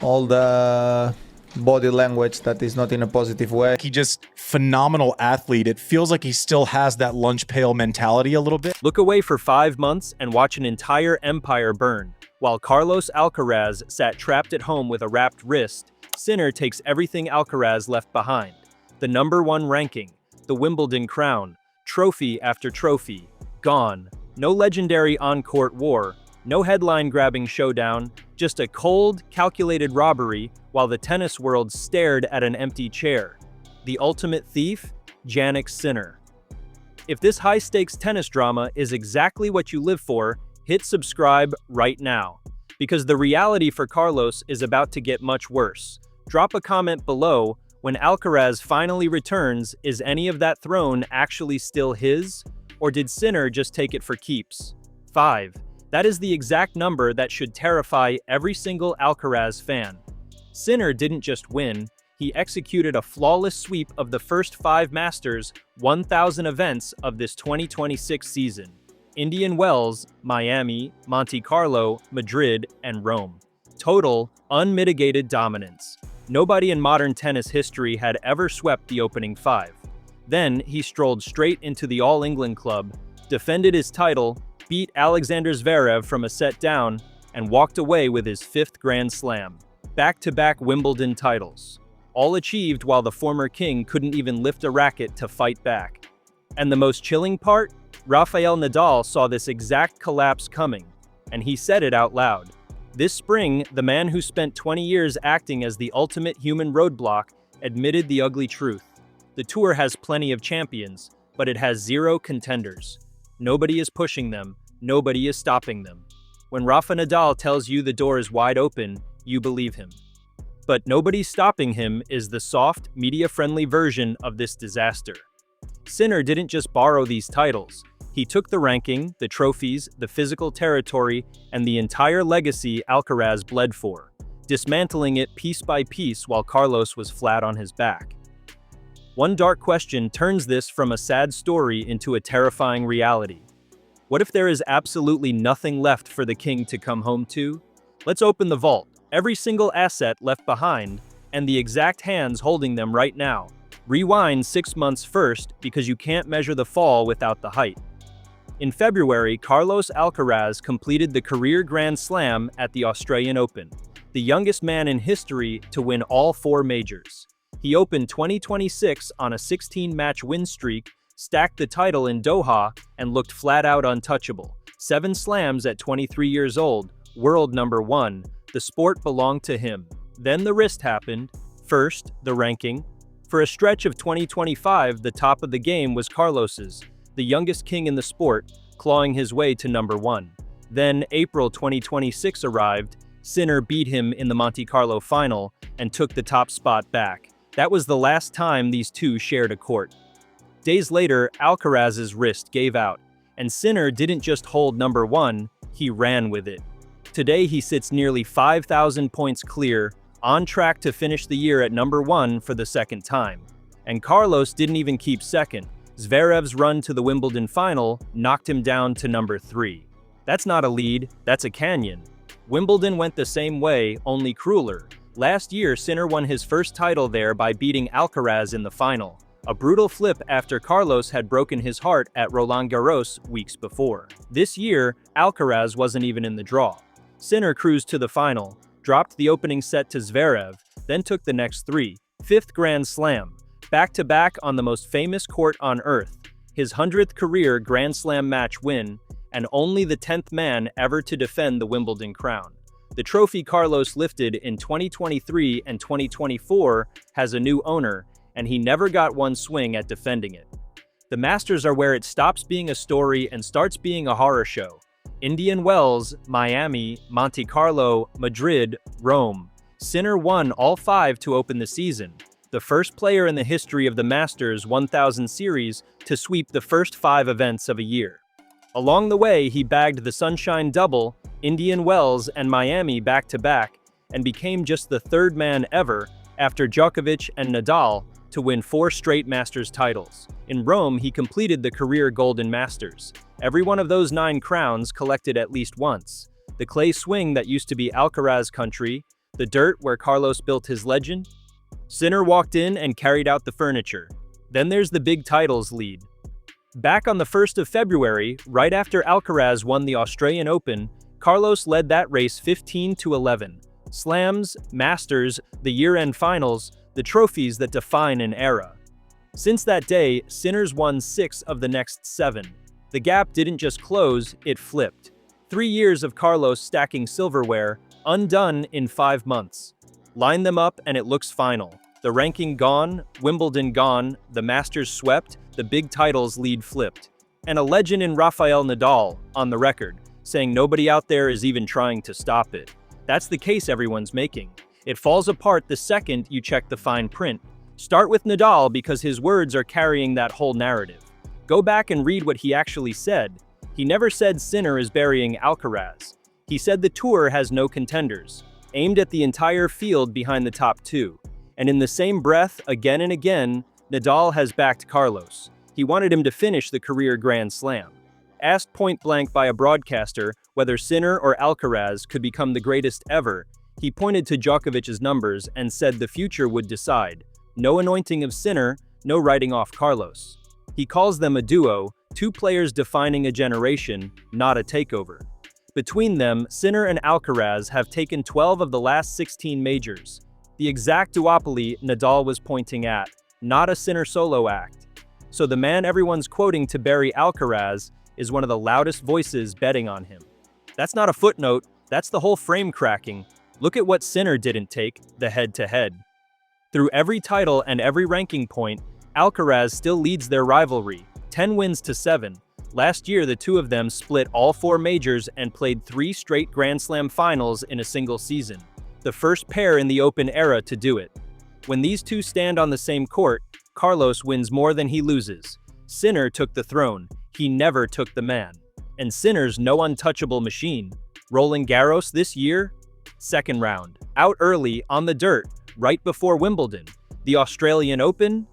all the body language that is not in a positive way. He just phenomenal athlete. It feels like he still has that lunch pail mentality a little bit. Look away for 5 months and watch an entire empire burn. While Carlos Alcaraz sat trapped at home with a wrapped wrist, Sinner takes everything Alcaraz left behind. The #1 ranking, the Wimbledon crown, trophy after trophy, gone. No legendary on-court war, no headline-grabbing showdown, just a cold, calculated robbery while the tennis world stared at an empty chair. The ultimate thief? Jannik Sinner. If this high-stakes tennis drama is exactly what you live for, hit subscribe right now. Because the reality for Carlos is about to get much worse. Drop a comment below. When Alcaraz finally returns, is any of that throne actually still his? Or did Sinner just take it for keeps? 5. That is the exact number that should terrify every single Alcaraz fan. Sinner didn't just win, he executed a flawless sweep of the first 5 Masters 1000 events of this 2026 season. Indian Wells, Miami, Monte Carlo, Madrid, and Rome. Total, unmitigated dominance. Nobody in modern tennis history had ever swept the opening 5. Then, he strolled straight into the All England club, defended his title, beat Alexander Zverev from a set down, and walked away with his 5th Grand Slam. Back-to-back Wimbledon titles. All achieved while the former king couldn't even lift a racket to fight back. And the most chilling part? Rafael Nadal saw this exact collapse coming, and he said it out loud. This spring, the man who spent 20 years acting as the ultimate human roadblock admitted the ugly truth. The tour has plenty of champions, but it has 0 contenders. Nobody is pushing them, nobody is stopping them. When Rafa Nadal tells you the door is wide open, you believe him. But nobody's stopping him is the soft, media-friendly version of this disaster. Sinner didn't just borrow these titles. He took the ranking, the trophies, the physical territory, and the entire legacy Alcaraz bled for, dismantling it piece by piece while Carlos was flat on his back. One dark question turns this from a sad story into a terrifying reality. What if there is absolutely nothing left for the king to come home to? Let's open the vault, every single asset left behind, and the exact hands holding them right now. Rewind 6 months first, because you can't measure the fall without the height. In February, Carlos Alcaraz completed the career Grand Slam at the Australian Open, the youngest man in history to win all 4 majors. He opened 2026 on a 16-match win streak, stacked the title in Doha, and looked flat-out untouchable. 7 slams at 23 years old, world #1, the sport belonged to him. Then the wrist happened. First, the ranking. For a stretch of 2025, the top of the game was Carlos's, the youngest king in the sport, clawing his way to #1. Then April 2026 arrived, Sinner beat him in the Monte Carlo final and took the top spot back. That was the last time these two shared a court. Days later, Alcaraz's wrist gave out, and Sinner didn't just hold #1, he ran with it. Today he sits nearly 5,000 points clear, on track to finish the year at #1 for the 2nd time. And Carlos didn't even keep second. Zverev's run to the Wimbledon final knocked him down to #3. That's not a lead, that's a canyon. Wimbledon went the same way, only crueler. Last year, Sinner won his first title there by beating Alcaraz in the final, a brutal flip after Carlos had broken his heart at Roland Garros weeks before. This year, Alcaraz wasn't even in the draw. Sinner cruised to the final, dropped the opening set to Zverev, then took the next 3, 5th Grand Slam, back-to-back on the most famous court on earth, his 100th career Grand Slam match win, and only the 10th man ever to defend the Wimbledon crown. The trophy Carlos lifted in 2023 and 2024 has a new owner, and he never got one swing at defending it. The Masters are where it stops being a story and starts being a horror show. Indian Wells, Miami, Monte Carlo, Madrid, Rome. Sinner won all 5 to open the season, the first player in the history of the Masters 1000 series to sweep the first 5 events of a year. Along the way, he bagged the Sunshine Double, Indian Wells, and Miami back-to-back, and became just the 3rd man ever, after Djokovic and Nadal, to win 4 straight Masters titles. In Rome, he completed the career Golden Masters. Every one of those 9 crowns collected at least once. The clay swing that used to be Alcaraz country, the dirt where Carlos built his legend. Sinner walked in and carried out the furniture. Then there's the big titles lead. Back on the 1st of February, right after Alcaraz won the Australian Open, Carlos led that race 15-11. Slams, Masters, the year-end finals, the trophies that define an era. Since that day, Sinner's won 6 of the next 7. The gap didn't just close, it flipped. 3 years of Carlos stacking silverware, undone in 5 months. Line them up and it looks final. The ranking gone, Wimbledon gone, the Masters swept, the big titles lead flipped. And a legend in Rafael Nadal, on the record, saying nobody out there is even trying to stop it. That's the case everyone's making. It falls apart the second you check the fine print. Start with Nadal because his words are carrying that whole narrative. Go back and read what he actually said. He never said Sinner is burying Alcaraz. He said the tour has no contenders, aimed at the entire field behind the top 2. And in the same breath, again and again, Nadal has backed Carlos. He wanted him to finish the career Grand Slam. Asked point blank by a broadcaster whether Sinner or Alcaraz could become the greatest ever, he pointed to Djokovic's numbers and said the future would decide. No anointing of Sinner, no writing off Carlos. He calls them a duo, 2 players defining a generation, not a takeover. Between them, Sinner and Alcaraz have taken 12 of the last 16 majors. The exact duopoly Nadal was pointing at, not a Sinner solo act. So the man everyone's quoting to bury Alcaraz is one of the loudest voices betting on him. That's not a footnote, that's the whole frame cracking. Look at what Sinner didn't take, the head-to-head. Through every title and every ranking point, Alcaraz still leads their rivalry, 10 wins to 7. Last year, the two of them split all 4 majors and played 3 straight Grand Slam finals in a single season. The first pair in the Open era to do it. When these two stand on the same court, Carlos wins more than he loses. Sinner took the throne, he never took the man. And Sinner's no untouchable machine. Roland Garros this year? Second round. Out early, on the dirt, right before Wimbledon. The Australian Open?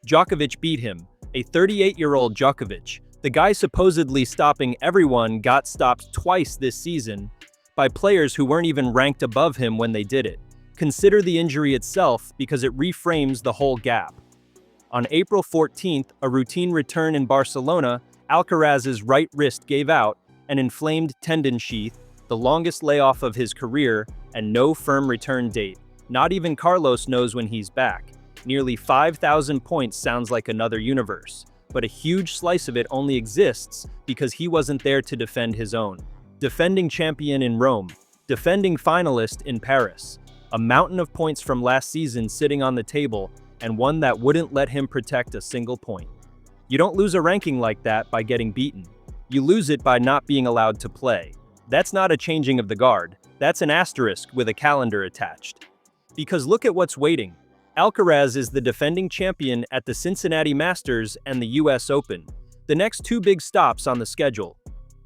Djokovic beat him. A 38-year-old Djokovic. The guy supposedly stopping everyone got stopped twice this season by players who weren't even ranked above him when they did it. Consider the injury itself because it reframes the whole gap. On April 14th, a routine return in Barcelona, Alcaraz's right wrist gave out, an inflamed tendon sheath, the longest layoff of his career, and no firm return date. Not even Carlos knows when he's back. Nearly 5,000 points sounds like another universe, but a huge slice of it only exists because he wasn't there to defend his own. Defending champion in Rome, defending finalist in Paris, a mountain of points from last season sitting on the table, and one that wouldn't let him protect a single point. You don't lose a ranking like that by getting beaten. You lose it by not being allowed to play. That's not a changing of the guard, that's an asterisk with a calendar attached. Because look at what's waiting. Alcaraz is the defending champion at the Cincinnati Masters and the US Open, the next 2 big stops on the schedule.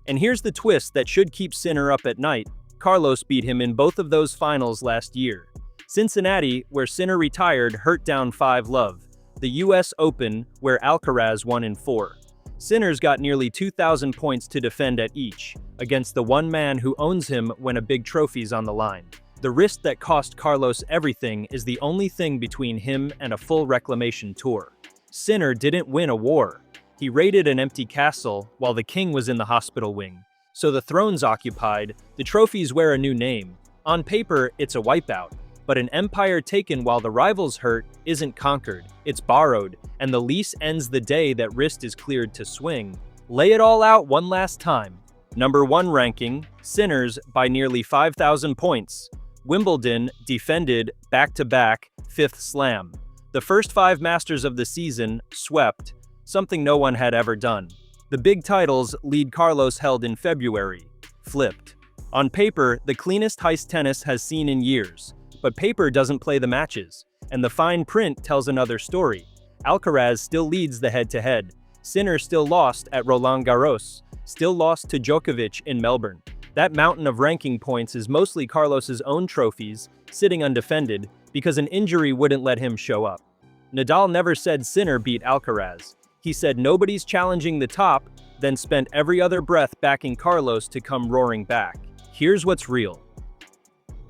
And here's the twist that should keep Sinner up at night. Carlos beat him in both of those finals last year. Cincinnati, where Sinner retired, hurt down 5-love. The US Open, where Alcaraz won in 4. Sinner's got nearly 2,000 points to defend at each, against the one man who owns him when a big trophy's on the line. The wrist that cost Carlos everything is the only thing between him and a full reclamation tour. Sinner didn't win a war. He raided an empty castle while the king was in the hospital wing. So the throne's occupied, the trophies wear a new name. On paper, it's a wipeout. But an empire taken while the rival's hurt isn't conquered, it's borrowed, and the lease ends the day that wrist is cleared to swing. Lay it all out one last time. Number 1 ranking, Sinner's by nearly 5,000 points. Wimbledon, defended, back-to-back, 5th slam. The first 5 Masters of the season, swept, something no one had ever done. The big titles lead Carlos held in February, flipped. On paper, the cleanest heist tennis has seen in years. But paper doesn't play the matches, and the fine print tells another story. Alcaraz still leads the head-to-head. Sinner still lost at Roland Garros, still lost to Djokovic in Melbourne. That mountain of ranking points is mostly Carlos's own trophies, sitting undefended, because an injury wouldn't let him show up. Nadal never said Sinner beat Alcaraz. He said nobody's challenging the top, then spent every other breath backing Carlos to come roaring back. Here's what's real.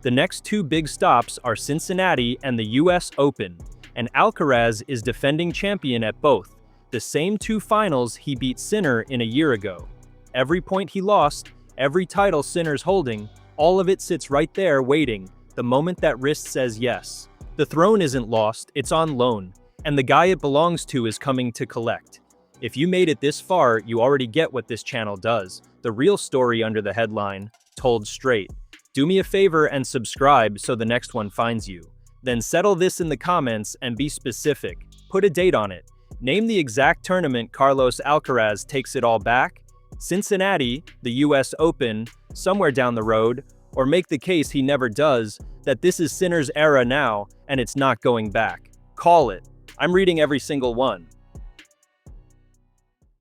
The next two big stops are Cincinnati and the US Open, and Alcaraz is defending champion at both, the same two finals he beat Sinner in a year ago. Every point he lost, every title Sinner's holding, all of it sits right there waiting, the moment that wrist says yes. The throne isn't lost, it's on loan, and the guy it belongs to is coming to collect. If you made it this far, you already get what this channel does. The real story under the headline, told straight. Do me a favor and subscribe so the next one finds you. Then settle this in the comments and be specific. Put a date on it. Name the exact tournament Carlos Alcaraz takes it all back. Cincinnati, the US Open, somewhere down the road, or make the case he never does, that this is Sinner's era now, and it's not going back. Call it. I'm reading every single one.